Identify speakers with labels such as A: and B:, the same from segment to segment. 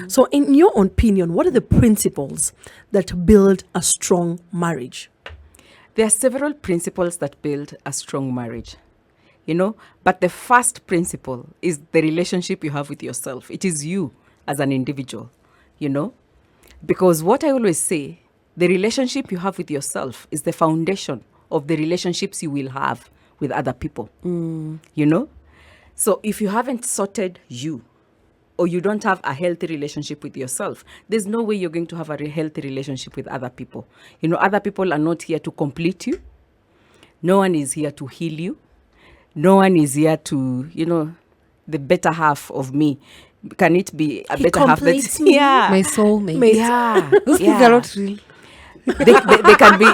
A: So in your opinion, what are the principles that build a strong marriage?
B: There are several principles that build a strong marriage, but the first principle is the relationship you have with yourself. It is you as an individual, because what I always say, the relationship you have with yourself is the foundation of the relationships you will have with other people, So if you haven't sorted you, or you don't have a healthy relationship with yourself, there's no way you're going to have a healthy relationship with other people. Other people are not here to complete you. No one is here to heal you. No one is here to, the better half of me. Can it be a better half?
A: Completes me.
B: Yeah.
C: My soulmate.
B: Yeah.
C: Those things are not real.
B: They can be,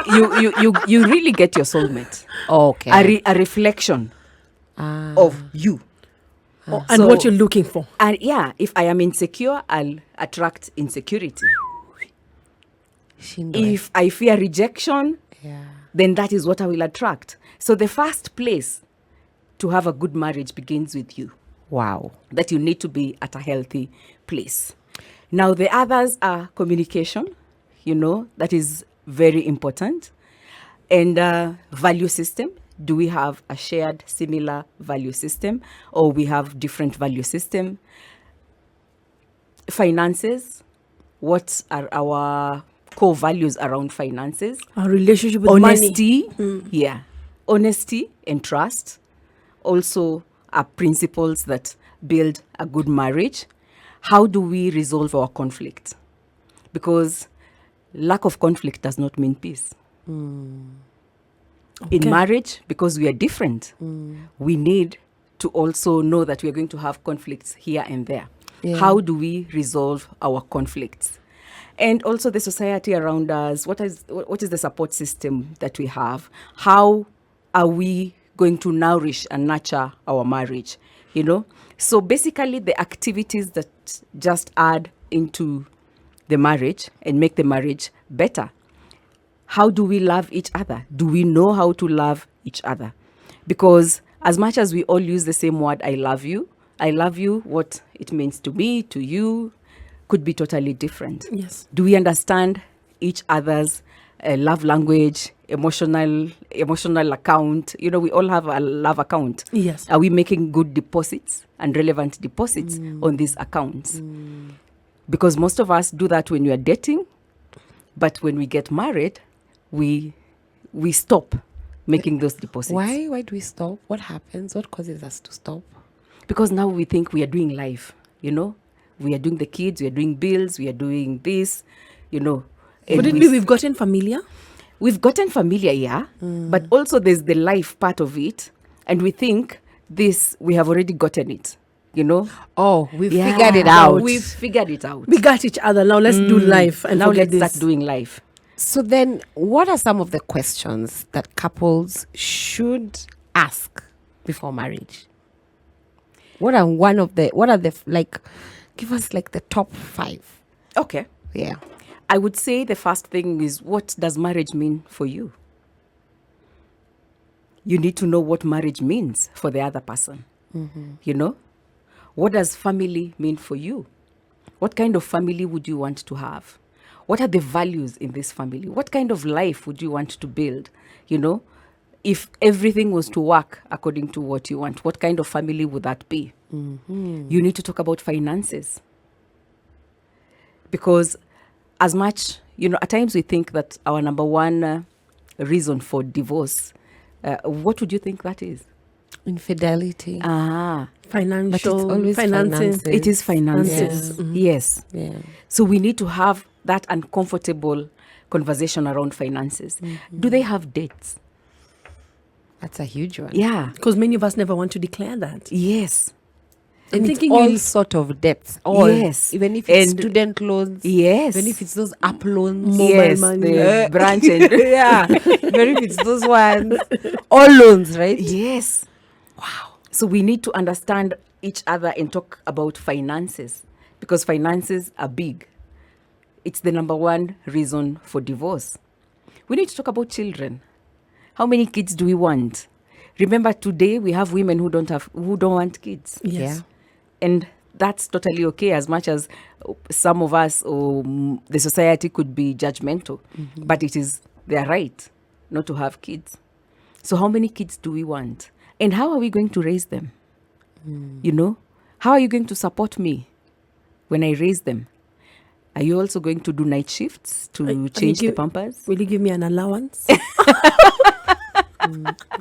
B: you really get your soulmate.
C: Okay.
B: A reflection of you.
A: And what you're looking for.
B: And if I am insecure, I'll attract insecurity. If I fear rejection, then that is what I will attract. So the first place to have a good marriage begins with you.
C: Wow.
B: That you need to be at a healthy place. Now, the others are communication, that is very important. And value system. Do we have a shared, similar value system, or we have different value system? Finances. What are our core values around finances?
A: Our relationship with
B: honesty.
A: money.
B: Yeah. Honesty and trust also are principles that build a good marriage. How do we resolve our conflict? Because lack of conflict does not mean peace. In marriage, because we are different, we need to also know that we are going to have conflicts here and there.
C: Yeah.
B: How do we resolve our conflicts? And also the society around us, what is the support system that we have? How are we going to nourish and nurture our marriage? So basically the activities that just add into the marriage and make the marriage better. How do we love each other? Do we know how to love each other? Because as much as we all use the same word, I love you, what it means to me, to you, could be totally different.
A: Yes.
B: Do we understand each other's love language, emotional account? We all have a love account.
A: Yes.
B: Are we making good deposits and relevant deposits on these accounts? Because most of us do that when we are dating, but when we get married, we stop making those deposits.
C: Why? Why do we stop? What happens? What causes us to stop?
B: Because now we think we are doing life, We are doing the kids, we are doing bills, we are doing this,
A: Would it be we've gotten familiar?
B: We've gotten familiar, yeah. But also there's the life part of it. And we think we have already gotten it,
C: Oh, we've figured it out.
B: We've figured it out.
A: We got each other. Now let's do life. And
B: now
A: forget
B: let's
A: this.
B: start doing life.
C: So then, what are some of the questions that couples should ask before marriage? Give us the top 5.
B: Okay.
C: Yeah.
B: I would say the first thing is, what does marriage mean for you? You need to know what marriage means for the other person. What does family mean for you? What kind of family would you want to have? What are the values in this family? What kind of life would you want to build? If everything was to work according to what you want, what kind of family would that be? You need to talk about finances. Because as much, at times we think that our number one reason for divorce, what would you think that is?
C: Infidelity.
A: Financial.
C: But it's always finances.
B: It is finances. Yes.
C: Yeah.
B: So we need to have that uncomfortable conversation around finances. Do they have debts?
C: That's a huge one.
B: Yeah.
A: Because many of us never want to declare that.
B: Yes.
C: And it's
A: thinking
C: all sort of debts. All.
B: Yes.
C: Even if it's student loans.
B: Yes.
C: Even if it's those app loans.
B: Yes.
A: money.
B: The branch and
C: Yeah. Even if it's those ones. All loans, right?
B: yes.
C: Wow.
B: So we need to understand each other and talk about finances, because finances are big. It's the number one reason for divorce. We need to talk about children. How many kids do we want? Remember, today we have women who don't want kids.
A: Yes.
C: Yeah.
B: And that's totally okay, as much as some of us or the society could be judgmental, but it is their right not to have kids. So how many kids do we want? And how are we going to raise them? How are you going to support me when I raise them? Are you also going to do night shifts to change the pampers?
A: Will you give me an allowance?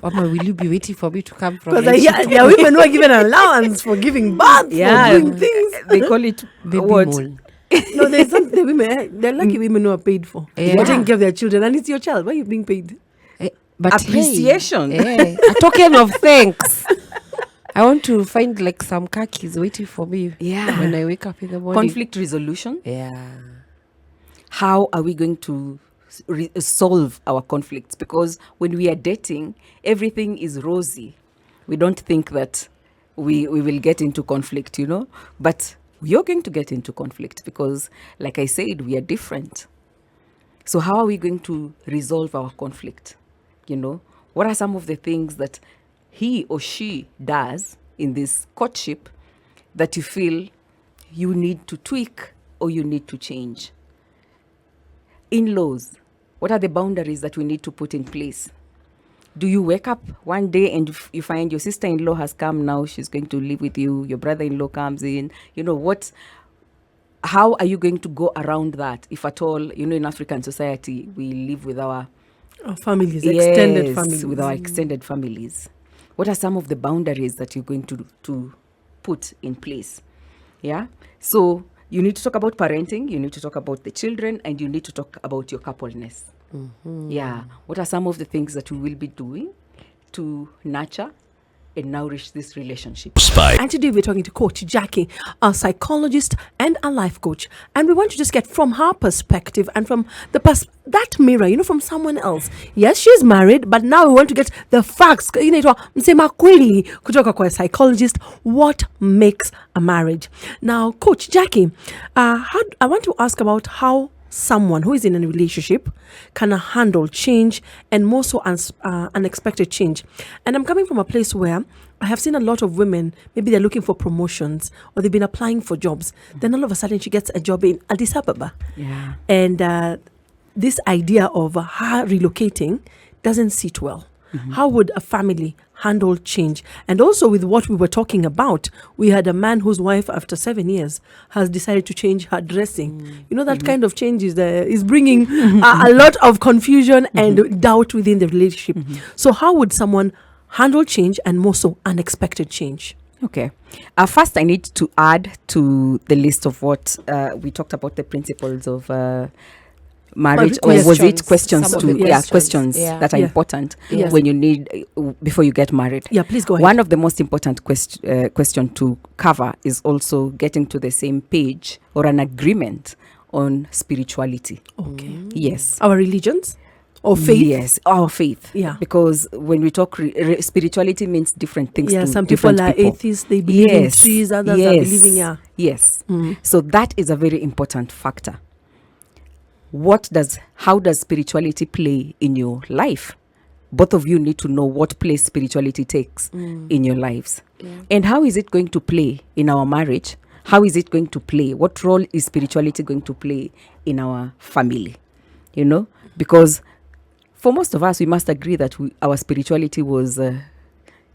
C: Mama, will you be waiting for me to come from?
A: Because there are women who are given an allowance for giving birth, for doing things.
B: They call it
C: Baby
B: what?
C: mole.
A: No, there's some the women. They're lucky women who are paid for taking care of their children, and it's your child. Why are you being paid?
C: But
B: Appreciation.
C: a token of thanks. I want to find like some khakis waiting for me. When I wake up in the morning.
B: Conflict resolution.
C: Yeah.
B: How are we going to solve our conflicts? Because when we are dating, everything is rosy. We don't think that we will get into conflict, but you're going to get into conflict because, like I said, we are different. So how are we going to resolve our conflict? What are some of the things that he or she does in this courtship that you feel you need to tweak or you need to change? In-laws, what are the boundaries that we need to put in place? Do you wake up one day and you find your sister-in-law has come now, she's going to live with you, your brother-in-law comes in, how are you going to go around that? If at all, in African society, we live with our
A: families, extended families.
B: With our extended families. What are some of the boundaries that you're going to put in place? Yeah. So you need to talk about parenting, you need to talk about the children, and you need to talk about your coupleness. Yeah. What are some of the things that we will be doing to nurture and nourish this relationship?
A: And today we're talking to Coach Jackie, a psychologist and a life coach. And we want to just get from her perspective and from that mirror, from someone else. Yes, she's married, but now we want to get the facts. Msema kweli kutoka kwa psychologist, what makes a marriage. Now, Coach Jackie, I want to ask about how someone who is in a relationship can handle change, and more so unexpected change. And I'm coming from a place where I have seen a lot of women, maybe they're looking for promotions or they've been applying for jobs. Then all of a sudden she gets a job in Addis Ababa.
B: Yeah.
A: And this idea of her relocating doesn't sit well. How would a family handle change? And also with what we were talking about, we had a man whose wife, after 7 years, has decided to change her dressing. That kind of change is bringing a lot of confusion and doubt within the relationship. So how would someone handle change, and more so unexpected change?
B: Okay. First, I need to add to the list of what we talked about, the principles of marriage, or was it questions that are important when you need before you get married?
A: Yeah, please go ahead.
B: One of the most important question to cover is also getting to the same page or an agreement on spirituality.
A: Okay.
B: Yes.
A: Our religions or faith?
B: Yes, our faith.
A: Yeah.
B: Because when we talk spirituality means different things.
A: Yeah,
B: to
A: some people are atheists, they believe in trees, others are believing
B: Yes. So that is a very important factor. How does spirituality play in your life? Both of you need to know what place spirituality takes in your lives. And how is it going to play in our marriage? How is it going to play? What role is spirituality going to play in our family? Because for most of us, we must agree that our spirituality was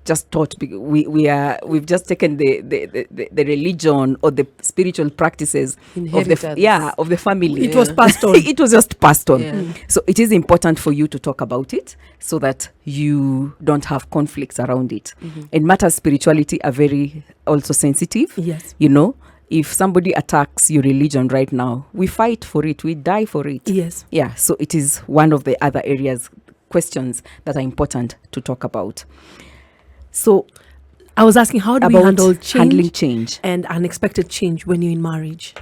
B: just taught. We've just taken the religion or the spiritual practices of the family.
A: It was passed on.
B: It was just passed on.
C: Yeah.
B: So it is important for you to talk about it so that you don't have conflicts around it. And matters spirituality are very also sensitive.
A: Yes.
B: If somebody attacks your religion right now, we fight for it, we die for it.
A: Yes.
B: Yeah, so it is one of the other questions that are important to talk about. So
A: I was asking, how do we handle
B: handling change
A: and unexpected change when you're in marriage?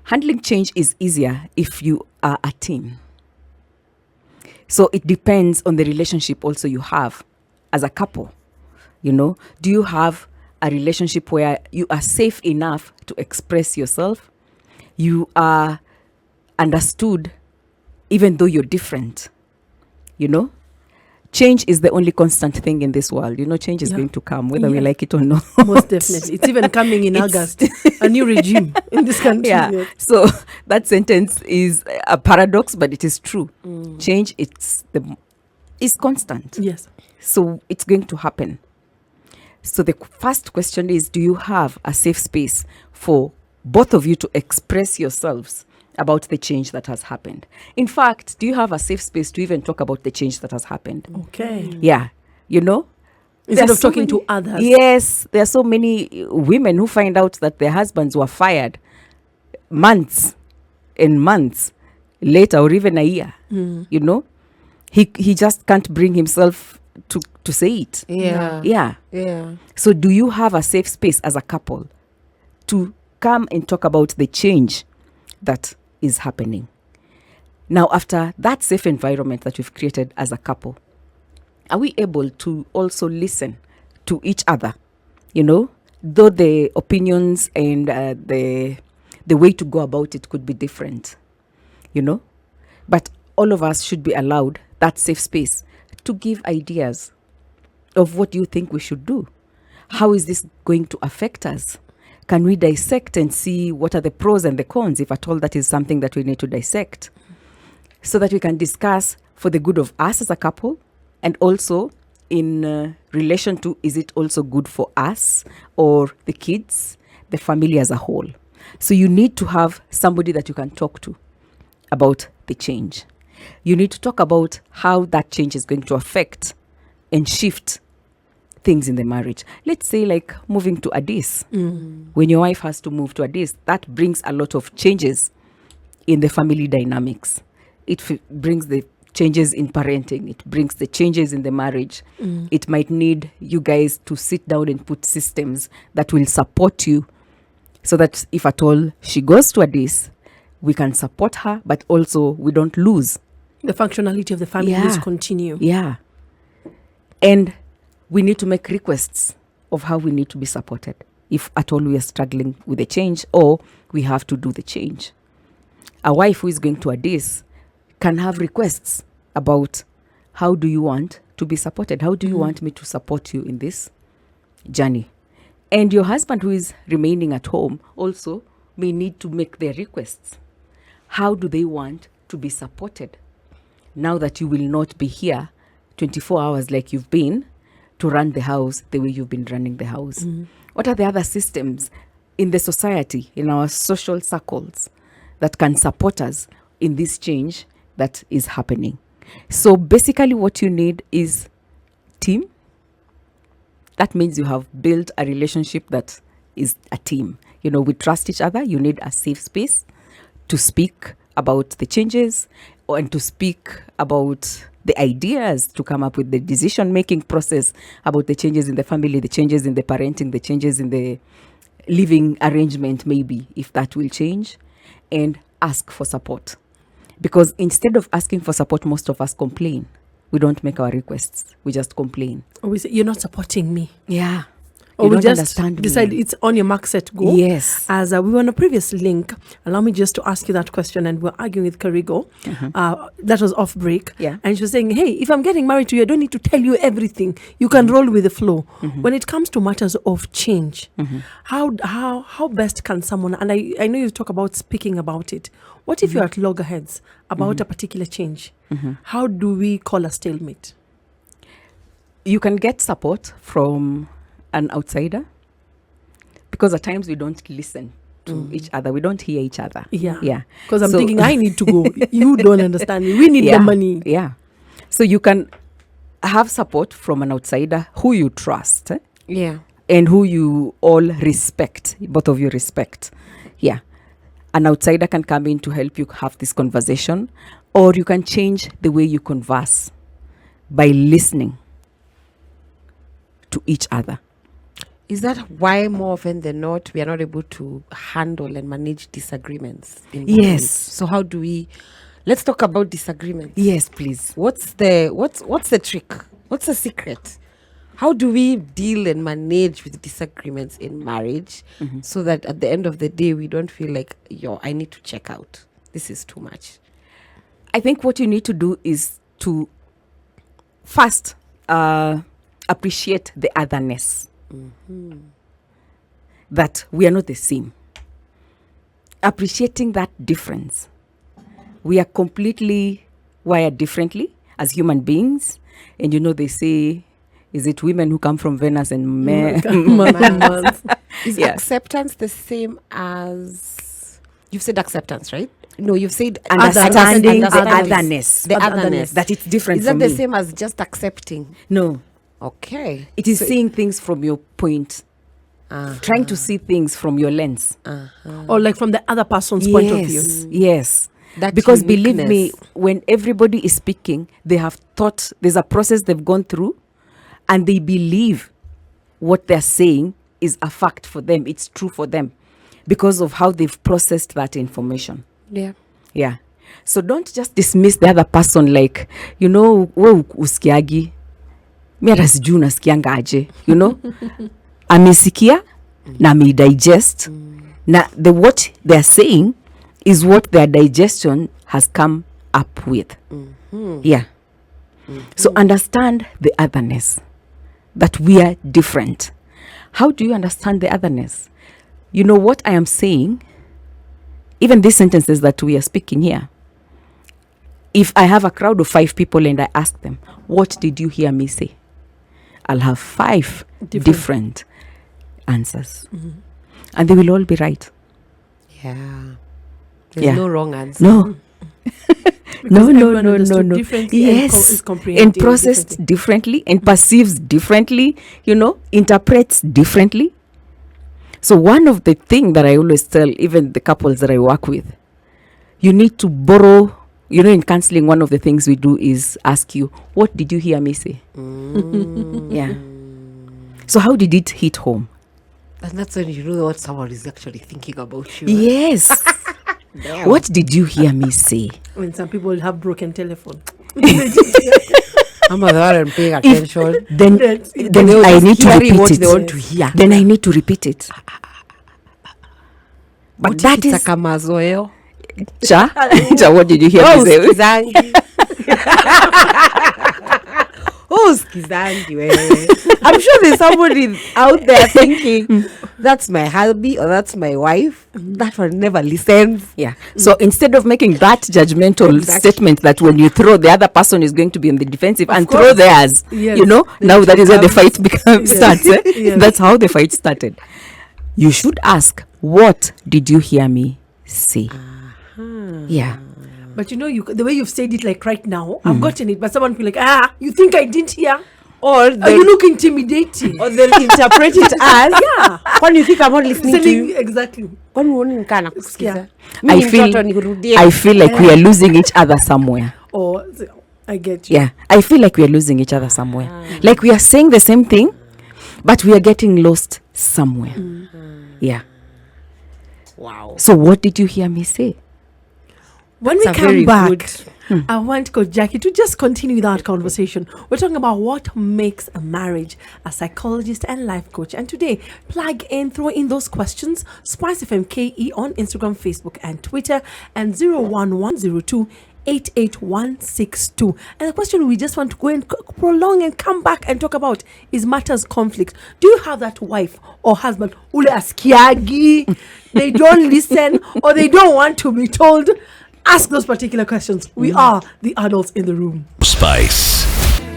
B: Handling change is easier if you are a team. So it depends on the relationship also you have as a couple. Do you have a relationship where you are safe enough to express yourself? You are understood even though you're different. change is the only constant thing in this world. Change is going to come, whether we
A: Yeah.
B: like it or not.
A: Most definitely. It's even coming in August. A new regime in this country.
B: Yeah.
A: Yes.
B: So that sentence is a paradox, but it is true. Change is constant.
A: Yes.
B: So it's going to happen. So the first question is, do you have a safe space for both of you to express yourselves about the change that has happened? In fact, do you have a safe space to even talk about the change that has happened?
A: Okay.
B: Yeah.
A: Instead
B: There are
A: of
B: so
A: talking to
B: many-
A: others.
B: Yes, there are so many women who find out that their husbands were fired months and months later, or even a year. He just can't bring himself to say it.
C: Yeah.
B: Yeah. So do you have a safe space as a couple to come and talk about the change that is happening? Now, after that safe environment that we've created as a couple, are we able to also listen to each other? Though the opinions and the way to go about it could be different, but all of us should be allowed that safe space to give ideas of what you think we should do. How is this going to affect us? Can we dissect and see what are the pros and the cons, if at all that is something that we need to dissect, so that we can discuss for the good of us as a couple, and also in relation to, is it also good for us or the kids, the family as a whole? So you need to have somebody that you can talk to about the change. You need to talk about how that change is going to affect and shift things in the marriage. Let's say like moving to Addis. When your wife has to move to Addis, that brings a lot of changes in the family dynamics. It brings the changes in parenting. It brings the changes in the marriage. It might need you guys to sit down and put systems that will support you, so that if at all she goes to Addis, we can support her, but also we don't lose
A: The functionality of the family is continue.
B: Yeah. And we need to make requests of how we need to be supported if at all we are struggling with the change, or we have to do the change. A wife who is going to Addis can have requests about, how do you want to be supported? How do you want me to support you in this journey? And your husband who is remaining at home also may need to make their requests. How do they want to be supported now that you will not be here 24 hours like you've been to run the house the way you've been running the house? What are the other systems in the society, in our social circles, that can support us in this change that is happening? So basically what you need is team. That means you have built a relationship that is a team. We trust each other. You need a safe space to speak about the changes, and to speak about the ideas, to come up with the decision-making process about the changes in the family, the changes in the parenting, the changes in the living arrangement, maybe, if that will change, and ask for support. Because instead of asking for support, most of us complain. We don't make our requests. We just complain.
A: Or we say, you're not supporting me.
B: Yeah.
A: Or
B: You
A: we
B: don't
A: just
B: understand me.
A: decide it's on your mark, set, go.
B: Yes.
A: As we were on a previous link, allow me just to ask you that question, and we're arguing with Karigo. That was off break.
B: Yeah.
A: And she was saying, hey, if I'm getting married to you, I don't need to tell you everything. You can roll with the flow. When it comes to matters of change, how best can someone, and I know you talk about speaking about it. What if you're at loggerheads about a particular change? How do we call a stalemate?
B: You can get support from an outsider, because at times we don't listen to each other. We don't hear each other.
A: Yeah. Because I'm
B: So-
A: thinking I need to go. You don't understand me. We need the money.
B: Yeah. So you can have support from an outsider who you trust,
C: Yeah.
B: and who you all respect. Both of you respect. Yeah. An outsider can come in to help you have this conversation, or you can change the way you converse by listening to each other.
C: Is that why more often than not we are not able to handle and manage disagreements? In
B: Yes.
C: marriage? So how do we? Let's talk about disagreements.
B: Yes, please.
C: What's the trick? What's the secret? How do we deal and manage with disagreements in marriage, so that at the end of the day we don't feel like, I need to check out. This is too much.
B: I think what you need to do is to first, appreciate the otherness. That we are not the same. Appreciating that difference. We are completely wired differently as human beings. And they say, is it women who come from Venus and men?
C: Is acceptance the same as... You've said acceptance, right? No, you've said
B: understanding the otherness.
C: The otherness.
B: That it's different
C: from
B: from
C: me. Is
B: me.
C: that the same as just accepting?
B: No.
C: Okay.
B: It is seeing things from your point. Trying to see things from your lens.
A: Or like from the other person's point of view.
B: Yes.
C: That
B: because
C: uniqueness.
B: believe me, when everybody is speaking, they have thought, there's a process they've gone through, and they believe what they're saying is a fact for them. It's true for them because of how they've processed that information. Yeah. So don't just dismiss the other person like, we uskiagi. Mi hata sijui unasikianga aje, amesikia na digest na what they're saying is what their digestion has come up with. So understand the otherness, that we are different. How do you understand the otherness? What I am saying, even these sentences that we are speaking here, if I have a crowd of 5 people and I ask them, what did you hear me say? I'll have 5 different answers. And they will all be right.
C: There's no wrong answer.
B: No. No.
A: Differently
B: Yes.
A: and
B: processed differently and perceives differently, interprets differently. So one of the things that I always tell even the couples that I work with, you need to borrow, in counseling, one of the things we do is ask you, what did you hear me say? So how did it hit home?
C: And that's when you know what someone is actually thinking about you.
B: Yes. What did you hear me say?
A: When some people have broken telephone.
C: I'm the one paying attention.
B: Then I need to repeat
C: what
B: it.
C: they want to hear.
B: Then I need to repeat it. But
C: What
B: that
C: if it's
B: is
C: a kamazoeo?
B: Cha, what did you hear me say?
C: Skizangi. Skizangi. I'm sure there's somebody out there thinking, that's my hubby or that's my wife. That one never listens.
B: So instead of making that judgmental statement that when you throw, the other person is going to be on the defensive and throw theirs, now that is where the fight starts. That's how the fight started. You should ask, what did you hear me say?
A: But the way you've said it like right now, I've gotten it, but someone will be like, you think I didn't hear? Or you look intimidating.
C: Or they'll interpret it as, when you think I'm not listening to you.
A: Exactly.
B: I feel like we are losing each other somewhere.
A: Or I get you.
B: I feel like we are losing each other somewhere. Like we are saying the same thing, but we are getting lost somewhere.
C: Wow.
B: So what did you hear me say?
A: When we come back, I want Coach Jackie to just continue that conversation. We're talking about what makes a marriage, a psychologist and life coach. And today, plug in, throw in those questions. SpiceFM KE on Instagram, Facebook and Twitter, and 01102 88162. And the question we just want to go and prolong and come back and talk about is matters conflict. Do you have that wife or husband ule askiagi, they don't listen or they don't want to be told? Ask those particular questions. We are the adults in the room.
D: Spice.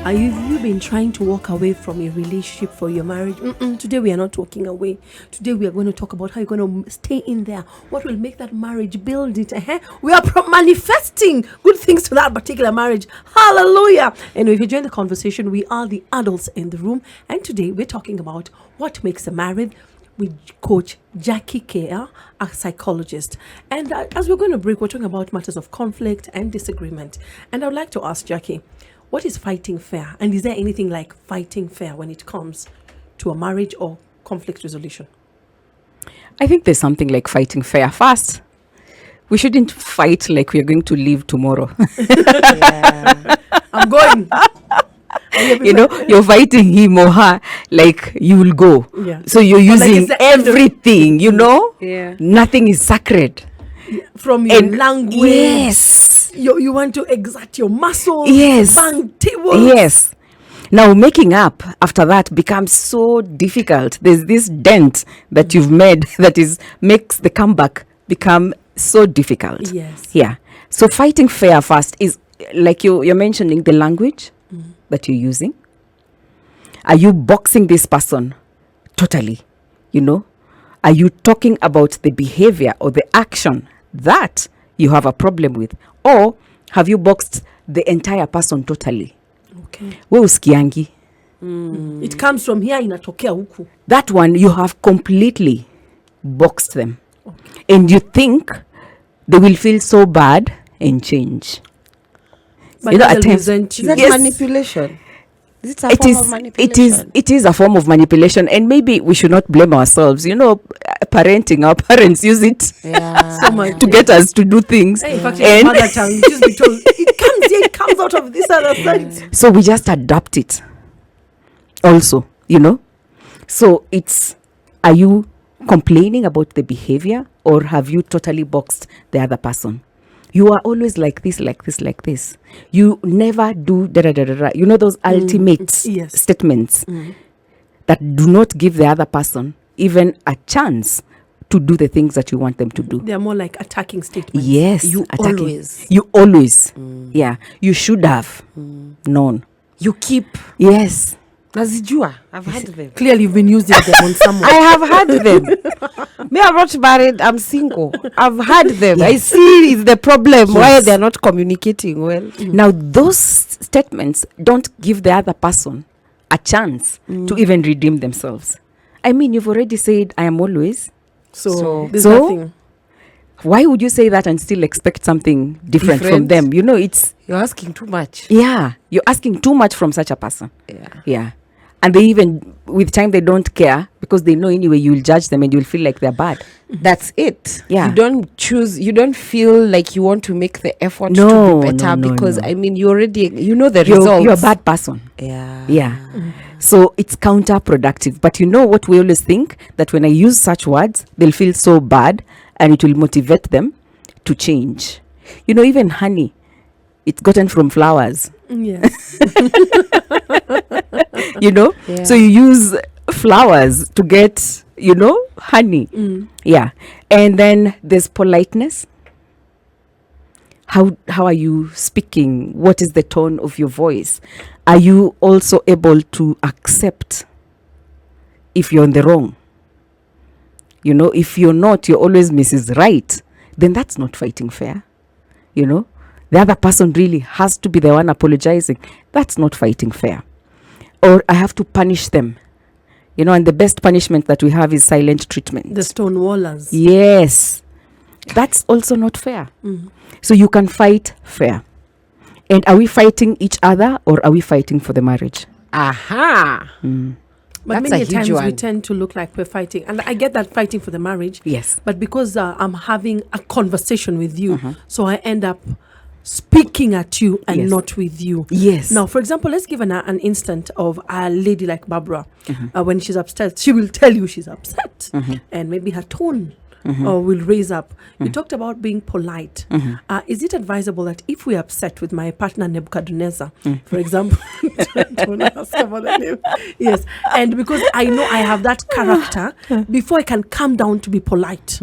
A: Have you been trying to walk away from a relationship for your marriage? Today we are not walking away. Today we are going to talk about how you're going to stay in there. What will make that marriage, build it. We are manifesting good things to that particular marriage. Hallelujah. And if you join the conversation, we are the adults in the room. And today we're talking about what makes a marriage with Coach Jackie Keya, a psychologist. And as we're going to break, we're talking about matters of conflict and disagreement. And I would like to ask Jackie, what is fighting fair? And is there anything like fighting fair when it comes to a marriage or conflict resolution?
B: I think there's something like fighting fair. First, we shouldn't fight like we're going to leave tomorrow.
A: I'm going.
B: You're fighting him or her like you will go. So you're using everything, Nothing is sacred.
A: From your language.
B: Yes.
A: You want to exert your muscles.
B: Yes.
A: Bang tables.
B: Yes. Now, making up after that becomes so difficult. There's this dent that you've made that makes the comeback become so difficult.
A: Yes.
B: Yeah. So fighting fair first is like you're mentioning the language that you're using. Are you boxing this person totally? Are you talking about the behavior or the action that you have a problem with? Or have you boxed the entire person totally?
A: Okay.
B: We usikiangi.
A: It comes from here, inatokea huku.
B: That one, you have completely boxed them.
A: Okay.
B: And you think they will feel so bad and change.
A: But
B: at
A: they'll
B: times,
A: resent you.
C: Is that
B: Yes.
C: manipulation? Is it a form of manipulation?
B: it is a form of manipulation, and maybe we should not blame ourselves. Parenting, our parents use it
A: So much.
B: to get us to do things.
A: Hey, in fact,
B: And-
A: in mother tongue, just be told, it comes out of this other side.
B: So we just adapt it also, So are you complaining about the behavior, or have you totally boxed the other person? You are always like this, like this, like this. You never do da-da-da-da-da. Those ultimate
A: Yes.
B: statements that do not give the other person even a chance to do the things that you want them to do.
A: They're more like attacking statements.
B: Yes.
C: You
B: attacking.
C: always.
B: You always. Yeah. You should have known.
C: You keep.
B: Yes.
C: Nazijua. I've had them.
A: Clearly, you've been using them on someone.
C: I have had them. Me, I'm not married. I'm single. I've had them. I see is the problem why
B: Yes.
C: they're not communicating well.
B: Now, those statements don't give the other person a chance to even redeem themselves. I mean, you've already said, I am always.
A: So there's
B: So-
A: nothing.
B: Why would you say that and still expect something different from them?
C: Different? You're asking too much.
B: You're asking too much from such a person.
C: Yeah.
B: Yeah. And they even, with time, they don't care because they know anyway you'll judge them and you'll feel like they're bad.
C: That's it.
B: Yeah.
C: You don't feel like you want to make the effort
B: No,
C: to be better
B: no,
C: because
B: no.
C: I mean you already the results.
B: You're a bad person.
C: Yeah.
B: Yeah. So it's counterproductive. But what we always think, that when I use such words, they'll feel so bad and it will motivate them to change. Even honey, it's gotten from flowers.
A: Yes.
C: Yeah.
B: So you use flowers to get, honey. Yeah. And then there's politeness. How are you speaking? What is the tone of your voice? Are you also able to accept if you're in the wrong? If you're not, you're always Mrs. Right, then that's not fighting fair. The other person really has to be the one apologizing. That's not fighting fair. Or I have to punish them. And the best punishment that we have is silent treatment.
A: The stonewallers.
B: Yes. That's also not fair. So you can fight fair. And are we fighting each other or are we fighting for the marriage?
C: Aha.
A: But
C: That's
A: many
C: a huge
A: times we
C: one.
A: tend to look like we're fighting. And I get that fighting for the marriage.
B: Yes.
A: But because I'm having a conversation with you, so I end up speaking at you and
B: Yes.
A: not with you.
B: Yes.
A: Now, for example, let's give an instant of a lady like Barbara. When she's upset, she will tell you she's upset. And maybe her tone will raise up. You talked about being polite. Is it advisable that if we're upset with my partner Nebuchadnezzar, for example, don't ask about the name. Yes. And because I know I have that character, before I can calm down to be polite,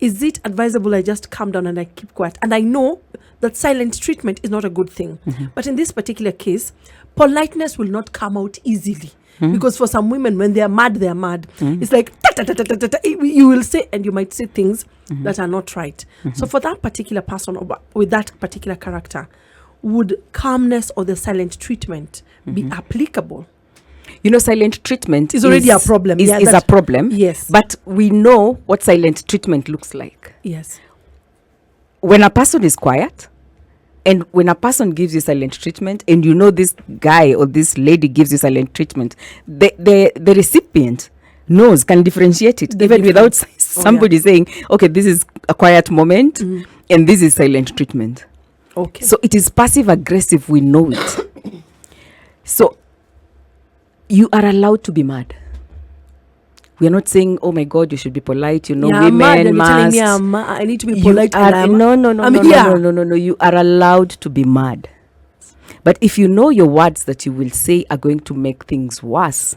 A: is it advisable I just calm down and I keep quiet? And I know that silent treatment is not a good thing. But in this particular case, politeness will not come out easily. Because for some women, when they are mad, they are mad. It's like, you will say, and you might say things that are not right. So for that particular person or with that particular character, would calmness or the silent treatment be applicable?
B: Silent treatment
A: Is already a problem.
B: Is,
A: Yeah,
B: is a
A: that-
B: problem.
A: Yes.
B: But we know what silent treatment looks like.
A: Yes.
B: When a person is quiet, and when a person gives you silent treatment, and this guy or this lady gives you silent treatment, the recipient can differentiate it,
A: The
B: even
A: difference.
B: without somebody saying, okay, this is a quiet moment, and this is silent treatment.
A: Okay.
B: So it is passive aggressive, we know it. So you are allowed to be mad. We are not saying, oh my God, you should be polite.
A: I'm
B: women
A: mad and you're telling
B: must.
A: me I need to be
B: You
A: polite.
B: are-
A: and I'm-
B: no.
A: I'm here.
B: You are allowed to be mad. But if you know your words that you will say are going to make things worse,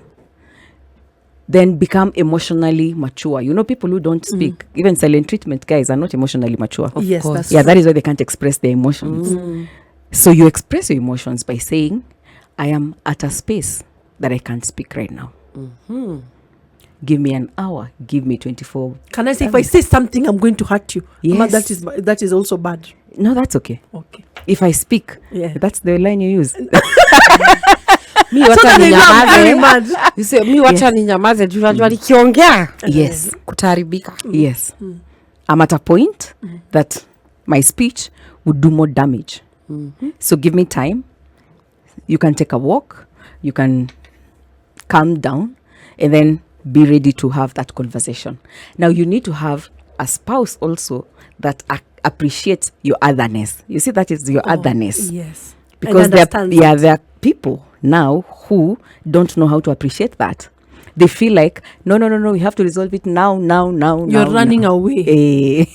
B: then become emotionally mature. You know, people who don't speak, even silent treatment guys, are not emotionally mature.
A: Yes,
C: course.
A: that's
B: Yeah,
A: true.
B: that is why they can't express their emotions. So you express your emotions by saying, I am at a space that I can't speak right now. Give me an hour. Give me 24.
A: Can I say, if I say something, I'm going to hurt you? Mama,
B: Yes.
A: that is also bad.
B: No, that's okay.
A: Okay.
B: If I speak,
A: Yeah.
B: that's the line you use.
C: Mi
A: So
C: wacha
A: that they know I'm very
C: ninyamaze.
A: mad.
C: You say, mi wacha ninyamaze juu najua nikiongea
B: Yes.
C: kutaharibika.
B: Yes. I'm at a point that my speech would do more damage. So give me time. You can take a walk. You can calm down and then be ready to have that conversation. Now you need to have a spouse also that appreciates your otherness. You see, that is your otherness.
A: Yes.
B: Because
A: And
B: there
A: understands it.
B: are people now who don't know how to appreciate that. They feel like, no, we have to resolve it now.
A: You're running away.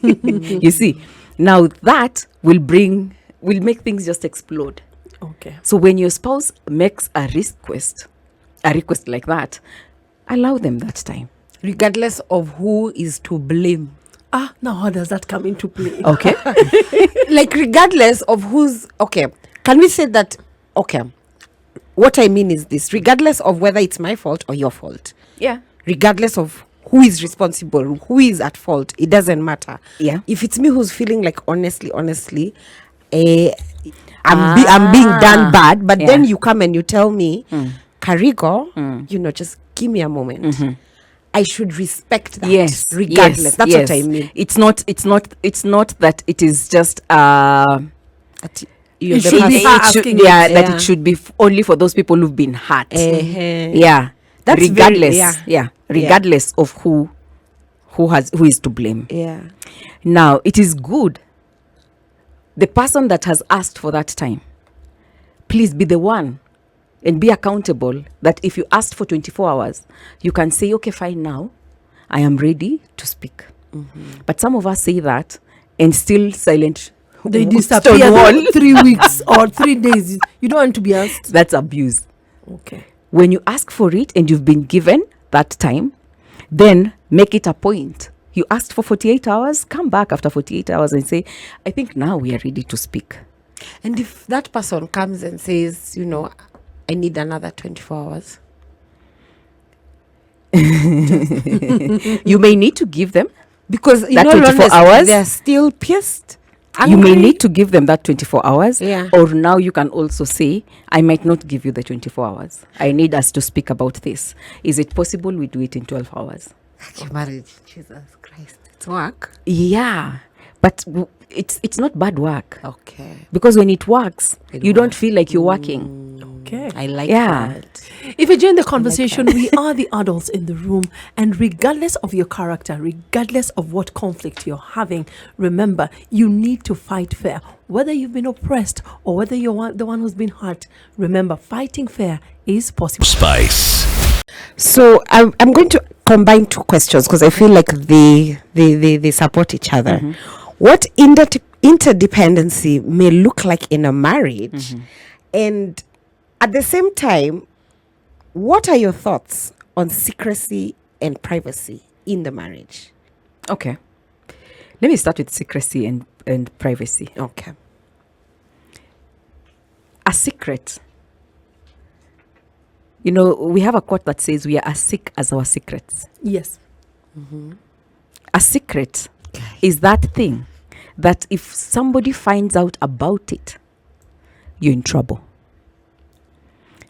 B: You see, now that will make things just explode.
A: Okay.
B: So when your spouse makes a request like that, allow them that time.
C: Regardless of who is to blame.
A: Now how does that come into play?
B: Okay.
C: Like regardless of who's okay, can we say that? Okay, what I mean is this: regardless of whether it's my fault or your fault,
B: Yeah.
C: regardless of who is responsible, who is at fault, it doesn't matter.
B: Yeah.
C: If it's me who's feeling like honestly, I'm being done bad, but then
B: Yeah.
C: you come and you tell me, Karigo, just give me a moment. I should respect that.
B: Yes.
C: Regardless.
B: Yes,
C: That's
B: yes.
C: what I mean.
B: It's not that it is just
C: You're
A: It
C: the
A: should be
C: person-
A: her
B: it should,
A: asking
B: yeah,
A: it.
B: that it should be only for those people who've been hurt. Yeah.
C: That's
B: regardless.
C: very-
B: Regardless of who is to blame.
C: Yeah.
B: Now, it is good. The person that has asked for that time, please be the one and be accountable that if you asked for 24 hours, you can say, okay, fine, now I am ready to speak. But some of us say that and still silent.
A: They disappear
B: Stonewall.
A: 3 weeks or 3 days. You don't want to be asked.
B: That's abuse.
A: Okay.
B: When you ask for it and you've been given that time, then make it a point. You asked for 48 hours, come back after 48 hours and say, I think now we are ready to speak.
C: And if that person comes and says, I need another 24 hours.
B: You may need to give them,
C: Because in
B: That
C: all
B: 24
C: honesty,
B: hours?
C: they're still pissed.
B: you may
C: angry.
B: need to give them that 24 hours.
C: Yeah.
B: Or now you can also say, I might not give you the 24 hours. I need us to speak about this. Is it possible we do it in 12 hours?
C: Okay, marriage. Jesus Christ. It's work.
B: Yeah. But it's not bad work.
C: Okay.
B: Because when it works,
C: It
B: you don't
C: works.
B: feel like you're working.
A: Okay.
C: I like
B: Yeah.
C: that.
A: If you join the conversation, we are the adults in the room, and regardless of your character, regardless of what conflict you're having, remember, you need to fight fair. Whether you've been oppressed or whether you're the one who's been hurt, remember, fighting fair is possible.
D: Spice.
C: So I'm going to combine two questions because I feel like they support each other. What interdependency may look like in a marriage, and at the same time, what are your thoughts on secrecy and privacy in the marriage?
B: Okay. Let me start with secrecy and privacy.
C: Okay.
B: A secret. We have a quote that says we are as sick as our secrets.
A: Yes.
B: A secret is that thing that if somebody finds out about it, you're in trouble.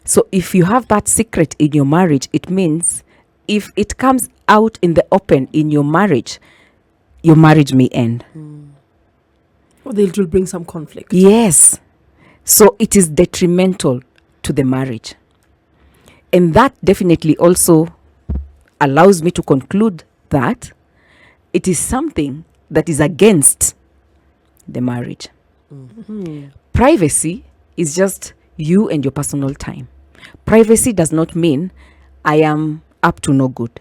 B: So if you have that secret in your marriage, it means if it comes out in the open in your marriage may end.
A: Or it will bring some conflict.
B: Yes. So it is detrimental to the marriage. And that definitely also allows me to conclude that it is something that is against the marriage. Privacy is just you and your personal time. Privacy does not mean I am up to no good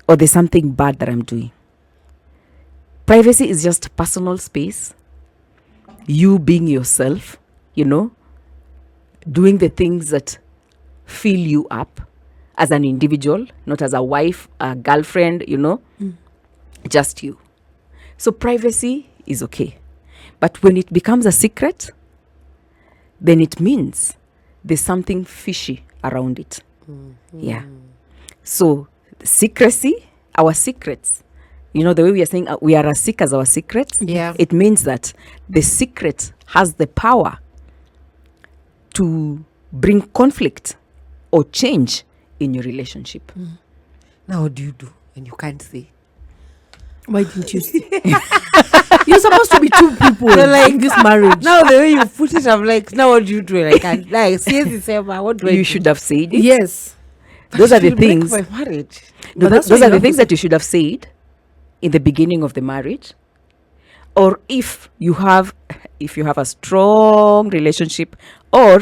B: or there's something bad that I'm doing. Privacy is just personal space, you being yourself, doing the things that fill you up as an individual, not as a wife, a girlfriend, just you. So privacy is okay. But when it becomes a secret, then it means there's something fishy around it. Yeah. So secrecy, our secrets, the way we are saying we are as sick as our secrets.
C: Yeah.
B: It means that the secret has the power to bring conflict or change in your relationship.
C: Now what do you do when you can't say?
A: Why didn't you say? You're supposed to be two people in this marriage.
C: Now the way you put it, I'm like, now what do you do? I can't. Like, seriously, what do I do?
B: You should have said it.
A: Yes.
B: Those are the
C: It'll break
B: things.
C: my marriage.
A: But that's
B: Those
A: why
B: are
A: you
B: the
A: have
B: things
A: to-
B: that you should have said in the beginning of the marriage. Or if you have a strong relationship, or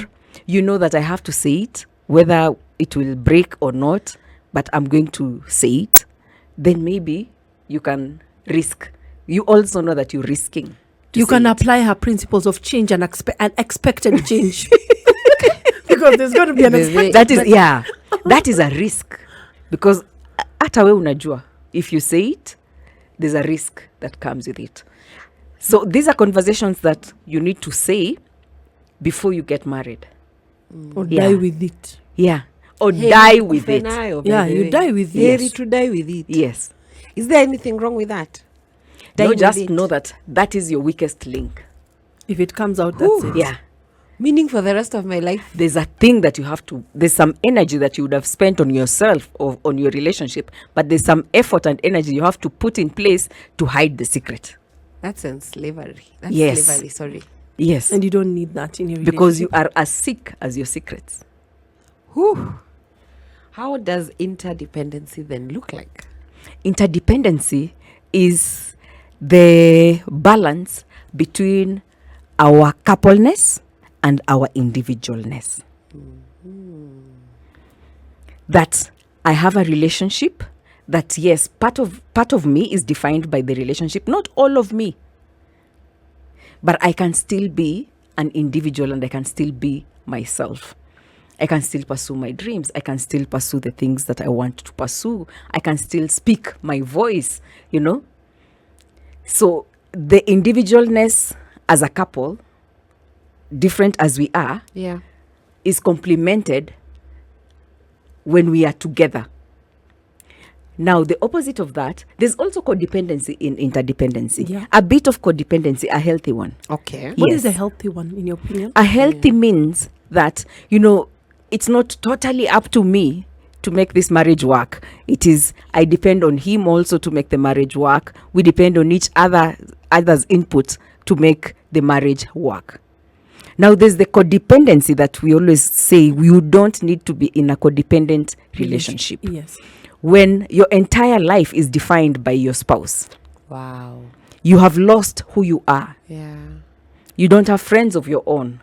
B: that I have to say it, whether it will break or not, but I'm going to say it, then maybe you can risk. You also know that you're risking. to
A: You
B: say
A: can
B: it.
A: apply her principles of change and expected change. Because there's going to be an expected.
B: That is a risk, because hata we unajua, if you say it, there's a risk that comes with it. So these are conversations that you need to say before you get married.
A: Or
B: Yeah.
A: die with it.
B: Yeah. Or
C: Hey,
B: die with it.
A: Yeah, you die with it.
C: Heri to die with it.
B: Yes.
C: Is there anything wrong with that? Die
B: No,
C: with
B: just
C: it.
B: know that is your weakest link.
A: If it comes out, that's
C: Ooh.
A: it.
B: Yeah.
C: Meaning for the rest of my life.
B: There's a thing that there's some energy that you would have spent on yourself or on your relationship, but there's some effort and energy you have to put in place to hide the secret.
C: That's slavery. That's
B: Yes.
C: slavery, sorry.
B: Yes.
A: And you don't need that in your
B: Because you
A: relationship.
B: are as sick as your secrets.
C: Whew. How does interdependency then look like?
B: Interdependency is the balance between our coupleness and our individualness. That I have a relationship that, yes, part of me is defined by the relationship, not all of me. But I can still be an individual and I can still be myself. I can still pursue my dreams. I can still pursue the things that I want to pursue. I can still speak my voice, So the individualness as a couple, different as we are,
C: Yeah.
B: is complemented when we are together. Now, the opposite of that, there's also codependency in interdependency.
A: Yeah.
B: A bit of codependency, a healthy one.
C: Okay.
A: What is
B: Yes.
A: a healthy one, in your opinion?
B: A healthy means that, it's not totally up to me to make this marriage work. It is, I depend on him also to make the marriage work. We depend on each other's input to make the marriage work. Now, there's the codependency that we always say you don't need to be in a codependent relationship.
A: Yes.
B: When your entire life is defined by your spouse,
C: Wow.
B: you have lost who you are.
C: Yeah.
B: You don't have friends of your own.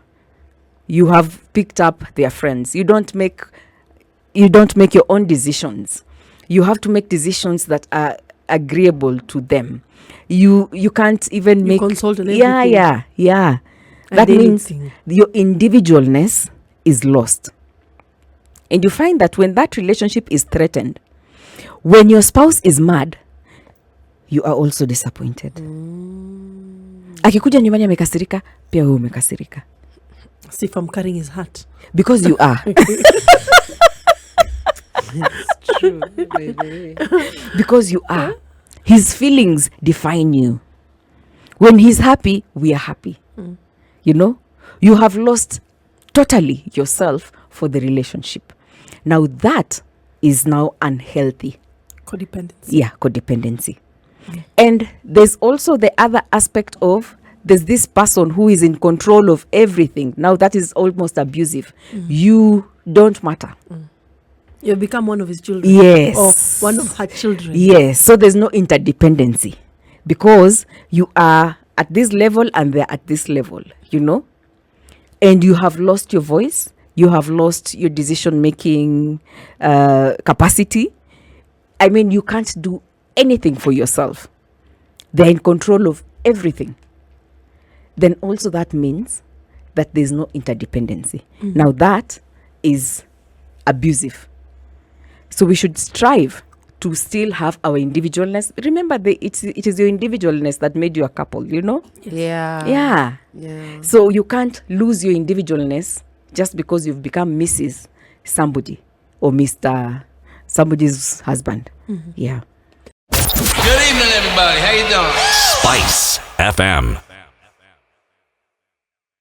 B: You have picked up their friends. You don't make your own decisions. You have to make decisions that are agreeable to them. You can't even
A: You
B: make
A: consult on
B: yeah
A: everything. And
B: that means
A: anything.
B: your individualness is lost. And you find that when that relationship is threatened, when your spouse is mad, you are also disappointed. Akikuja nyumbani amekasirika, pia wewe umekasirika.
A: See if I'm carrying his heart.
B: Because you are.
C: True. By the way.
B: Because you are. His feelings define you. When he's happy, we are happy. You have lost totally yourself for the relationship. Now that is now unhealthy.
A: Codependency.
B: Yeah, codependency. And there's also the other aspect of there's this person who is in control of everything. Now that is almost abusive. You don't matter.
A: You become one of his children.
B: Yes.
A: Or one of her children.
B: Yes. So there's no interdependency because you are at this level and they're at this level, and you have lost your voice. You have lost your decision-making capacity. I mean, you can't do anything for yourself. They're in control of everything. Then also that means that there's no interdependency. Now that is abusive. So we should strive to still have our individualness. Remember, it is your individualness that made you a couple, you know?
C: Yeah.
B: So you can't lose your individualness just because you've become Mrs. somebody or Mr. somebody's husband. Yeah.
D: Good evening, everybody. How you doing?
E: Spice FM.